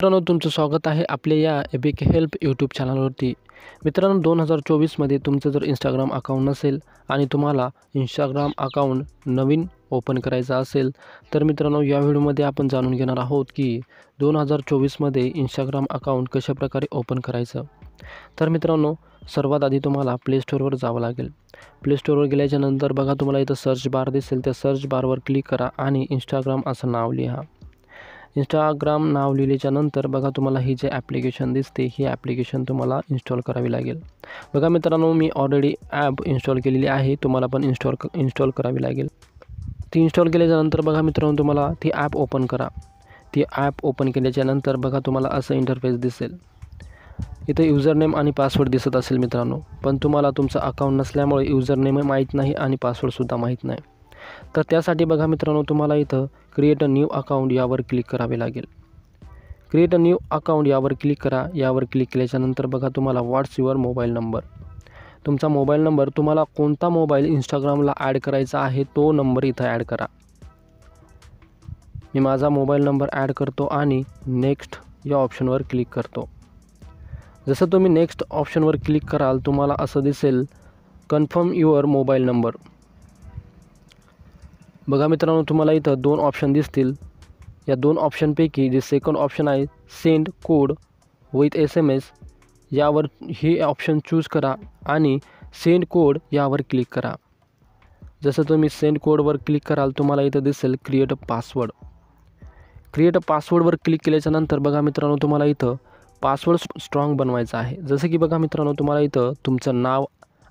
मित्रांनो, तुमचं स्वागत आहे आपल्या या एबीके हेल्प यूट्यूब चॅनलवरती. मित्रांनो, 2024मध्ये तुमचं जर इंस्टाग्राम अकाउंट नसेल आणि तुम्हाला इंस्टाग्राम अकाउंट नवीन ओपन करायचं असेल तर मित्रांनो, या व्हिडिओमध्ये आपण जाणून घेणार आहोत की 2024मध्ये इंस्टाग्राम अकाउंट कशाप्रकारे ओपन करायचं. तर मित्रांनो, सर्वात आधी तुम्हाला प्ले स्टोअरवर जावं लागेल. प्ले स्टोअरवर गेल्याच्यानंतर बघा, तुम्हाला इथं सर्च बार दिसेल. त्या सर्च बारवर क्लिक करा आणि इंस्टाग्राम असं नाव लिहा. इंस्टाग्राम नाव लिहिल्याच्यानंतर बघा, तुम्हाला ही जे ॲप्लिकेशन दिसते ही ॲप्लिकेशन तुम्हाला इन्स्टॉल करावी लागेल. बघा मित्रांनो, मी ऑलरेडी ॲप इन्स्टॉल केलेली आहे. तुम्हाला पण इन्स्टॉल करावी लागेल. ती इन्स्टॉल केल्याच्यानंतर बघा मित्रांनो, तुम्हाला ती ॲप ओपन करा. ती ॲप ओपन केल्याच्यानंतर बघा, तुम्हाला असं इंटरफेस दिसेल. इथं युजरनेम आणि पासवर्ड दिसत असेल मित्रांनो, पण तुम्हाला तुमचं अकाउंट नसल्यामुळे युजरनेम माहीत नाही आणि पासवर्डसुद्धा माहीत नाही. तर त्यासाठी बघा मित्रांनो, तुम्हाला इथं क्रिएट अ न्यू अकाउंट यावर क्लिक करावे लागेल. क्रिएट अ न्यू अकाउंट यावर क्लिक करा. यावर क्लिक केल्याच्यानंतर बघा, तुम्हाला व्हॉट्स युअर मोबाईल नंबर, तुमचा मोबाईल नंबर, तुम्हाला कोणता मोबाईल इंस्टाग्रामला ॲड करायचा आहे तो नंबर इथं ॲड करा. मी माझा मोबाईल नंबर ॲड करतो आणि नेक्स्ट या ऑप्शनवर क्लिक करतो. जसं तुम्ही नेक्स्ट ऑप्शनवर क्लिक कराल, तुम्हाला असं दिसेल कन्फर्म युअर मोबाईल नंबर. बघा मित्रांनो, तुम्हाला इथं 2 ऑप्शन दिसतील. या 2 ऑप्शनपैकी जे सेकंड ऑप्शन आहे सेंड कोड विथ SMS, यावर ही ऑप्शन चूज करा आणि सेंड कोड यावर क्लिक करा. जसं तुम्ही सेंड कोडवर क्लिक कराल, तुम्हाला इथं दिसेल create a password. Create a पासवर्डवर क्लिक केल्याच्यानंतर बघा मित्रांनो, तुम्हाला इथं पासवर्ड स्ट्रॉंग बनवायचा आहे. जसं की बघा मित्रांनो, तुम्हाला इथं तुमचं नाव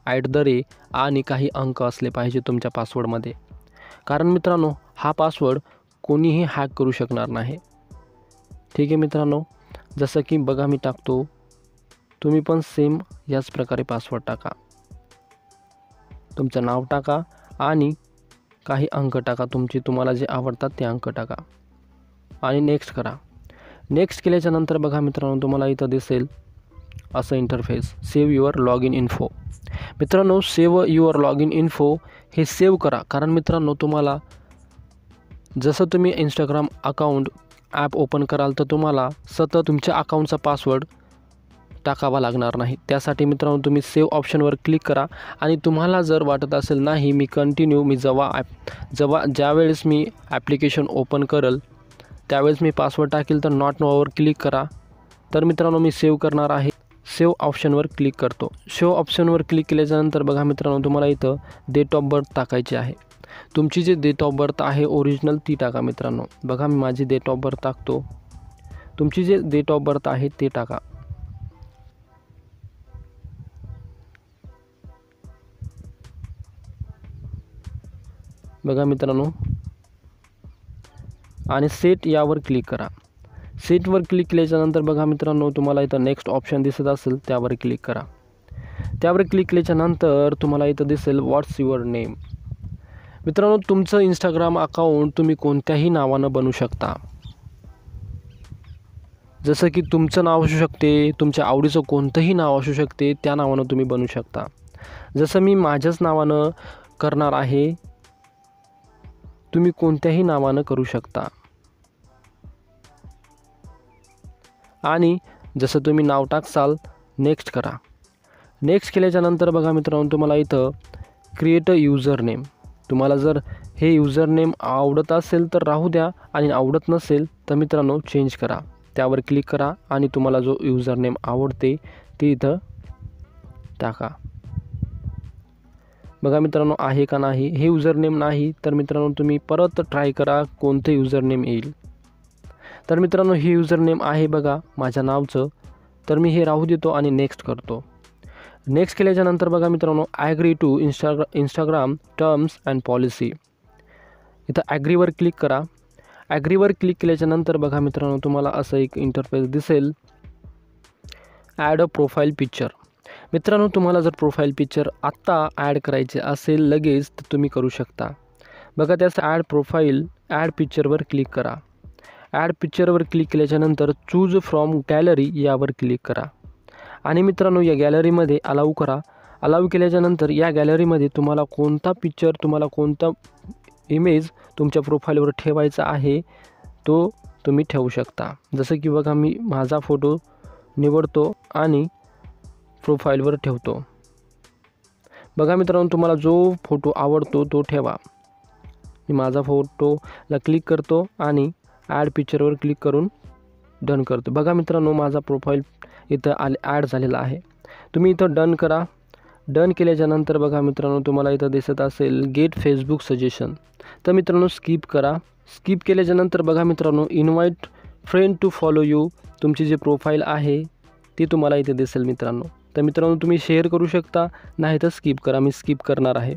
आणि काही अंक असले पाहिजे तुमच्या पासवर्डमध्ये. कारण मित्रांनो, हा पासवर्ड कोणीही हॅक करू शकणार नाही. ठीक आहे मित्रांनो, जसं की बघा मी टाकतो, तुम्ही पण सेम याच प्रकारे पासवर्ड टाका. तुमचं नाव टाका आणि काही अंक टाका, तुम्हाला जे आवडतात ते अंक टाका आणि नेक्स्ट करा. नेक्स्ट केल्याच्यानंतर बघा मित्रांनो, तुम्हाला इथं दिसेल असं interface save your log in info. मित्रांनो, save your log in info हे सेव्ह करा. कारण मित्रांनो, तुम्हाला जसं तुम्ही इंस्टाग्राम अकाउंट ॲप ओपन कराल तर तुम्हाला सतत तुमच्या अकाउंटचा पासवर्ड टाकावा लागणार नाही. त्यासाठी मित्रांनो, तुम्ही सेव्ह ऑप्शनवर क्लिक करा आणि तुम्हाला जर वाटत असेल नाही मी ज्यावेळेस मी ॲप्लिकेशन ओपन करेल त्यावेळेस मी पासवर्ड टाकेल तर नॉट नोवर क्लिक करा. तर मित्रांनो, मी सेव्ह करणार आहे. सेव्ह ऑप्शनवर क्लिक करतो. सेव्ह ऑप्शनवर क्लिक केल्याच्यानंतर बघा मित्रांनो, तुम्हाला इथं डेट ऑफ बर्थ टाकायची आहे. तुमची जी डेट ऑफ बर्थ आहे ओरिजिनल ती टाका मित्रांनो. बघा मी माझी डेट ऑफ बर्थ टाकतो. तुमची जे डेट ऑफ बर्थ आहे ते टाका. बघा मित्रांनो, आणि सेट यावर क्लिक करा. सेटवर क्लिक केल्याच्यानंतर बघा मित्रांनो, तुम्हाला इथं नेक्स्ट ऑप्शन दिसत असेल त्यावर क्लिक करा. त्यावर क्लिक केल्याच्यानंतर तुम्हाला इथं दिसेल व्हॉट्स युअर नेम. मित्रांनो, तुमचं इंस्टाग्राम अकाउंट तुम्ही कोणत्याही नावानं बनवू शकता. जसं की तुमचं नाव असू शकते, तुमच्या आवडीचं कोणतंही नाव असू शकते, त्या नावानं तुम्ही बनवू शकता. जसं मी माझ्याच नावानं करणार आहे, तुम्ही कोणत्याही नावानं करू शकता. आणि जसं तुम्ही नाव टाकसाल नेक्स्ट करा. नेक्स्ट केल्याच्यानंतर बघा मित्रांनो, तुम्हाला इथं क्रिएट अ युजर नेम. तुम्हाला जर हे युजर नेम आवडत असेल तर राहू द्या आणि आवडत नसेल तर मित्रांनो चेंज करा. त्यावर क्लिक करा आणि तुम्हाला जो युजर नेम आवडते ते इथं टाका. बघा मित्रांनो, आहे का नाही. हे युजर नेम नाही तर मित्रांनो तुम्ही परत ट्राय करा कोणतं युजर नेम येईल. तर मित्रांनो, हे युजर नेम आहे बघा माझ्या नावचं, तर मी हे राहू देतो आणि नेक्स्ट करतो. नेक्स्ट केल्याच्यानंतर बघा मित्रांनो, agree to Instagram terms and policy. इथं ॲग्रीवर क्लिक करा. ॲग्रीवर क्लिक केल्याच्यानंतर बघा मित्रांनो, तुम्हाला असं एक इंटरफेस दिसेल ॲड अ प्रोफाईल पिक्चर. मित्रांनो, तुम्हाला जर प्रोफाईल पिक्चर आत्ता ॲड करायचे असेल लगेच तर तुम्ही करू शकता. बघा, त्याचं ॲड पिक्चरवर क्लिक करा. ॲड पिक्चरवर क्लिक केल्याच्यानंतर चूज फ्रॉम गॅलरी यावर क्लिक करा आणि मित्रांनो या गॅलरीमध्ये अलाऊ करा. अलाऊ केल्याच्यानंतर या गॅलरीमध्ये तुम्हाला कोणता पिक्चर, तुम्हाला कोणता इमेज तुमच्या प्रोफाईलवर ठेवायचा आहे तो तुम्ही ठेवू शकता। जसं की बघा मी माझा फोटो निवडतो आणि प्रोफाईलवर ठेवतो। बघा मित्रांनो, तुम्हाला जो फोटो आवडतो तो ठेवा। मी माझा फोटोला क्लिक करतो आणि ॲड पिक्चरवर क्लिक करून डन करतो। बघा मित्रांनो, माझा प्रोफाईल इथं ॲड झालेला आहे। तुम्ही इथं डन करा। डन केल्याच्यानंतर बघा मित्रांनो, तुम्हाला इथं दिसत असेल गेट फेसबुक सजेशन, तर मित्रांनो स्किप करा। स्किप केल्याच्यानंतर बघा मित्रांनो, invite friend to follow you, तुमची जी प्रोफाईल आहे ती तुम्हाला इथे दिसेल मित्रांनो। तर मित्रांनो तुम्ही शेअर करू शकता, नाही तर स्किप करा। मी स्किप करणार आहे।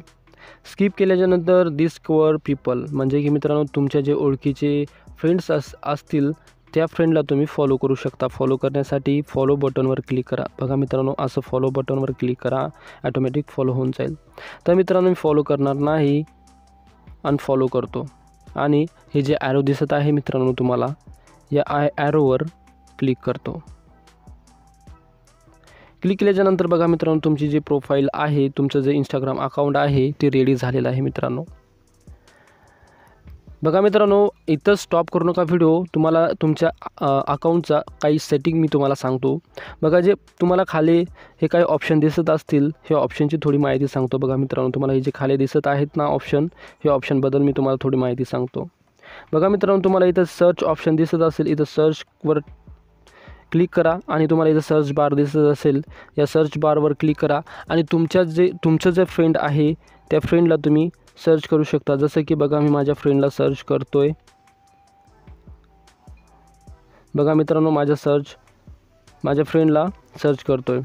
स्किप केल्याच्यानंतर डिस्कवर पीपल, म्हणजे की मित्रांनो तुमच्या जे ओळखीचे फ्रेंड्स असतील त्या फ्रेंडला तुम्ही फॉलो करू शकता। फॉलो करण्यासाठी फॉलो बटनवर क्लिक करा। बघा मित्रांनो, असं फॉलो बटनवर क्लिक करा, ॲटोमॅटिक फॉलो होऊन जाईल। तर मित्रांनो मी फॉलो करणार नाही, अनफॉलो करतो आणि हे जे ॲरो दिसत आहे मित्रांनो तुम्हाला, या ॲरोवर क्लिक करतो। क्लिक केल्याच्यानंतर बघा मित्रांनो, तुमची जी प्रोफाईल आहे, तुमचं जे इंस्टाग्राम अकाउंट आहे ते रेडी झालेलं आहे मित्रांनो। बघा मित्रांनो, इथं स्टॉप करू नका व्हिडिओ। तुम्हाला तुमच्या अकाउंटचा काही सेटिंग मी तुम्हाला सांगतो। बघा जे तुम्हाला खाली हे काही ऑप्शन दिसत असतील, हे ऑप्शनची थोडी माहिती सांगतो। बघा मित्रांनो, तुम्हाला हे जे खाली दिसत आहेत ना ऑप्शन, हे ऑप्शनबद्दल मी तुम्हाला थोडी माहिती सांगतो। बघा मित्रांनो, तुम्हाला इथं सर्च ऑप्शन दिसत असेल, इथं सर्चवर क्लिक करा आणि तुम्हाला इथं सर्च बार दिसत असेल, या सर्च बारवर क्लिक करा आणि तुमचं जे फ्रेंड आहे त्या फ्रेंडला तुम्ही सर्च करू शकता। जसं की बघा मी माझ्या फ्रेंडला सर्च करतोय। बघा मित्रांनो, माझ्या फ्रेंडला सर्च करतोय।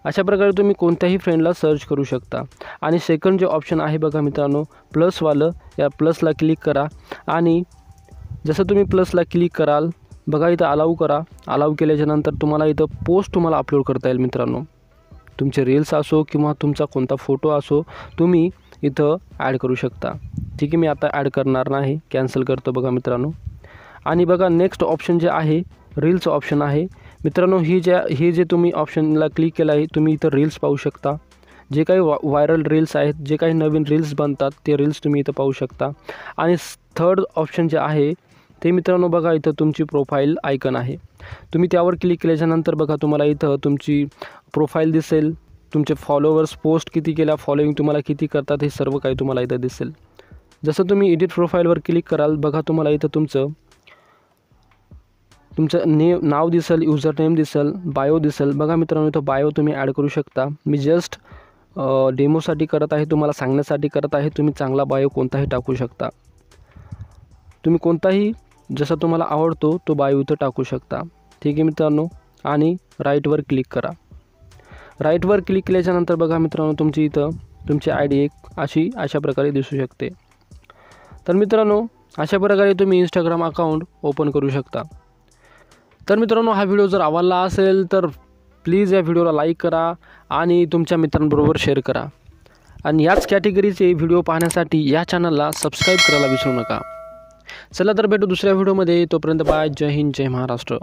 अशा प्रकारे तुम्ही कोणत्याही फ्रेंडला सर्च करू शकता। आणि सेकंड जे ऑप्शन आहे बघा मित्रांनो प्लसवालं, या प्लसला क्लिक करा आणि जसं तुम्ही प्लसला क्लिक कराल, बघा इथं अलाऊ करा। अलाऊ केल्याच्यानंतर तुम्हाला इथं पोस्ट अपलोड करता येईल मित्रांनो। तुमचे रील्स असो किंवा तुमचा कोणता फोटो असो, तुम्ही इथं ॲड करू शकता। ठीक आहे, मी आता ॲड करणार नाही, कॅन्सल करतो बघा मित्रांनो। आणि बघा नेक्स्ट ऑप्शन जे आहे रील्स ऑप्शन आहे मित्रांनो। हे जे तुम्ही ऑप्शनला क्लिक केलं आहे, तुम्ही इथं रील्स पाहू शकता। जे काही व्हायरल रील्स आहेत, जे काही नवीन रील्स बनतात ते रील्स तुम्ही इथं पाहू शकता। आणि थर्ड ऑप्शन जे आहे ते मित्रांनो बघा, इथं तुमची प्रोफाईल आयकन आहे। तुम्ही त्यावर क्लिक केल्याच्यानंतर बघा तुम्हाला इथं तुमची प्रोफाईल दिसेल, तुमचे फॉलोवर्स, पोस्ट किती केल्या, फॉलोइंग तुम्हाला किती करतात, हे सर्व काही तुम्हाला इथं दिसेल। जसं तुम्ही एडिट प्रोफाईलवर क्लिक कराल, बघा तुम्हाला इथं तुमचं नाव दिसेल, यूजर नेम दिसेल, बायो दिसेल। बघा मित्रांनो, इथं बायो तुम्ही ॲड करू शकता। मी जस्ट डेमोसाठी करत आहे, तुम्हाला सांगण्यासाठी करत आहे। तुम्ही चांगला बायो कोणताही टाकू शकता। तुम्ही कोणताही जसा तुम्हाला आवडतो तो बायो इथं टाकू शकता। ठीक आहे मित्रांनो, आणि राईटवर क्लिक करा। राईटवर क्लिक केल्याच्यानंतर बघा मित्रांनो, तुमची आय डी अशा प्रकारे दिसू शकते। तर मित्रांनो, अशा प्रकारे तुम्ही इंस्टाग्राम अकाउंट ओपन करू शकता। तर मित्रांनो, हा व्हिडिओ जर आवडला असेल तर प्लीज या व्हिडिओला लाईक करा आणि तुमच्या मित्रांबरोबर शेअर करा। आणि याच कॅटेगरीचे व्हिडिओ पाहण्यासाठी या चॅनलला सबस्क्राईब करायला विसरू नका। चला तर भेटू दुसऱ्या व्हिडिओमध्ये, तोपर्यंत बाय। जय हिंद, जय महाराष्ट्र।